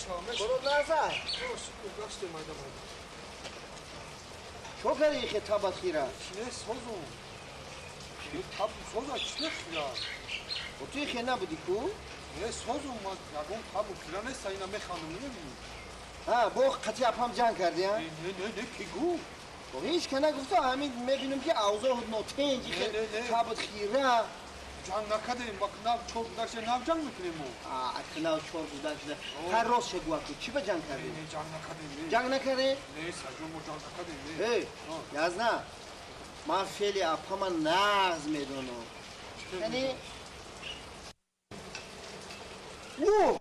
برو نزد چو کردی که تابت خیره؟ چیه سازم تاب سازم چیه خیره؟ و توی خیره نبودی کو؟ نه سازم من یکم تاب خیره نیست اینا میخوانم نمیدونم ها با قطعی اپام جنگ کردی ها؟ نه کی گو؟ و هیچ که نگفته همین میبینم که اوضاع نوتنجی که تابت خیره جنگ نکردیم مکناب چور بودکش ناب جنگ میکنیم اکناو چور بودکش هر روز شگوه کو چی به جنگ کردی؟ نه جنگ نکردیم جنگ نکردی؟ نه سازم ما جنگ نکردیم ای یازنا من فعلی اپام نغز میدونم یعنی اوه